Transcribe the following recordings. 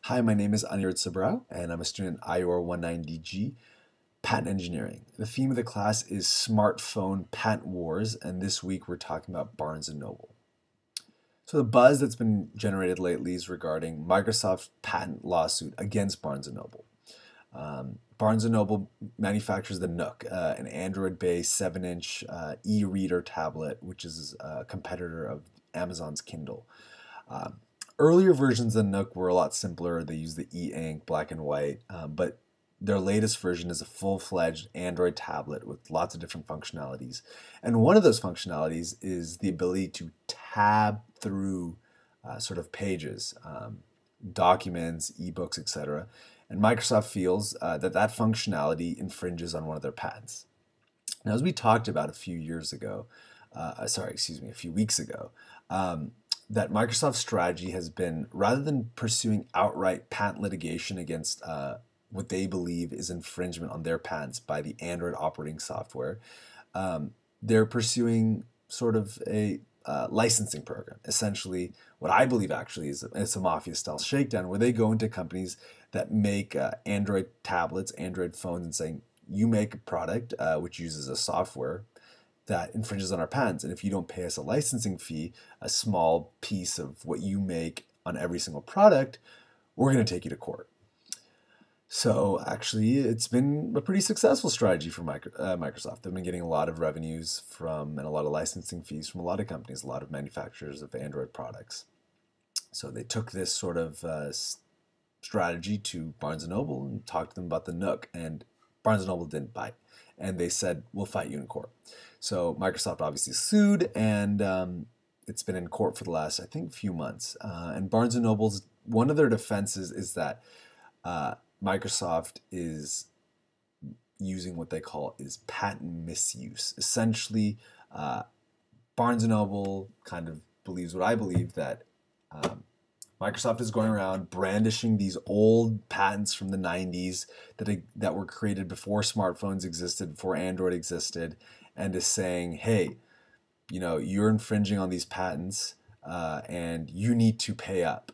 Hi, my name is IEOR and I'm a student in IEOR 190G, Patent Engineering. The theme of the class is Smartphone Patent Wars, and this week we're talking about Barnes& Noble. So the buzz that's been generated lately is regarding Microsoft's patent lawsuit against Barnes& Noble. Barnes & Noble manufactures the Nook, an Android-based 7-inch e-reader tablet, which is a competitor of Amazon's Kindle. Earlier versions of the Nook were a lot simpler. They used the e-ink, black and white, but their latest version is a full-fledged Android tablet with lots of different functionalities. And one of those functionalities is the ability to tab through sort of pages, documents, ebooks, etc. And Microsoft feels that functionality infringes on one of their patents. Now, as we talked about a few weeks ago, that Microsoft's strategy has been, rather than pursuing outright patent litigation against what they believe is infringement on their patents by the Android operating software, they're pursuing sort of a licensing program. Essentially, what I believe actually is it's a mafia-style shakedown where they go into companies that make Android tablets, Android phones, and saying, you make a product which uses a software that infringes on our patents, and if you don't pay us a licensing fee, a small piece of what you make on every single product, we're going to take you to court. So actually, it's been a pretty successful strategy for Microsoft. They've been getting a lot of revenues from and a lot of licensing fees from a lot of companies, a lot of manufacturers of Android products. So they took this sort of strategy to Barnes & Noble and talked to them about the Nook, and Barnes & Noble didn't bite. And they said, we'll fight you in court. So Microsoft obviously sued, and it's been in court for the last, I think, few months. And Barnes & Noble's, one of their defenses is that Microsoft is using what they call is patent misuse. Essentially, Barnes & Noble kind of believes what I believe, that Microsoft is going around brandishing these old patents from the 90s that were created before smartphones existed, before Android existed, and is saying, hey, you're infringing on these patents and you need to pay up.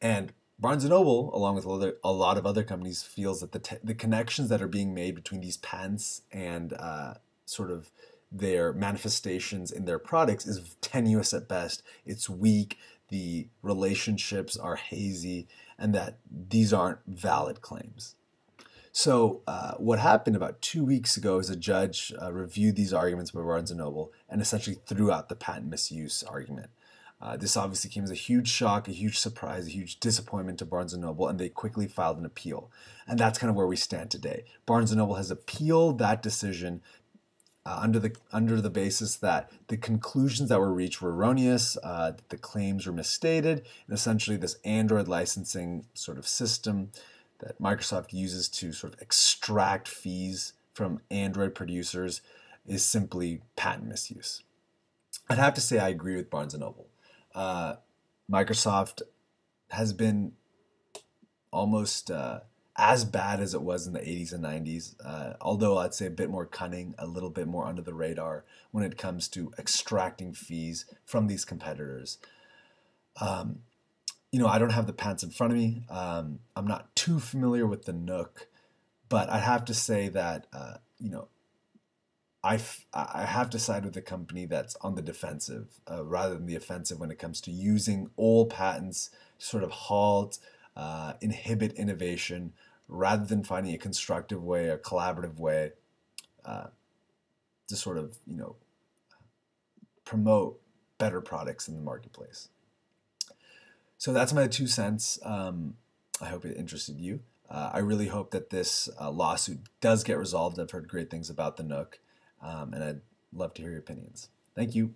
And Barnes & Noble, along with a lot of other companies, feels that the connections that are being made between these patents and sort of their manifestations in their products is tenuous at best. It's weak. The relationships are hazy, and that these aren't valid claims. So what happened about 2 weeks ago is a judge reviewed these arguments by Barnes & Noble and essentially threw out the patent misuse argument. This obviously came as a huge shock, a huge surprise, a huge disappointment to Barnes & Noble, and they quickly filed an appeal. And that's kind of where we stand today. Barnes & Noble has appealed that decision under the basis that the conclusions that were reached were erroneous, that the claims were misstated, and essentially this Android licensing sort of system that Microsoft uses to sort of extract fees from Android producers is simply patent misuse. I'd have to say I agree with Barnes & Noble. Microsoft has been almost as bad as it was in the 80s and 90s, although I'd say a bit more cunning, a little bit more under the radar when it comes to extracting fees from these competitors. I don't have the patents in front of me. I'm not too familiar with the Nook, but I have to say that, I have to side with the company that's on the defensive rather than the offensive when it comes to using old patents to sort of halt, inhibit innovation, rather than finding a constructive way, a collaborative way to sort of, promote better products in the marketplace. So that's my 2 cents. I hope it interested you. I really hope that this lawsuit does get resolved. I've heard great things about the Nook, and I'd love to hear your opinions. Thank you.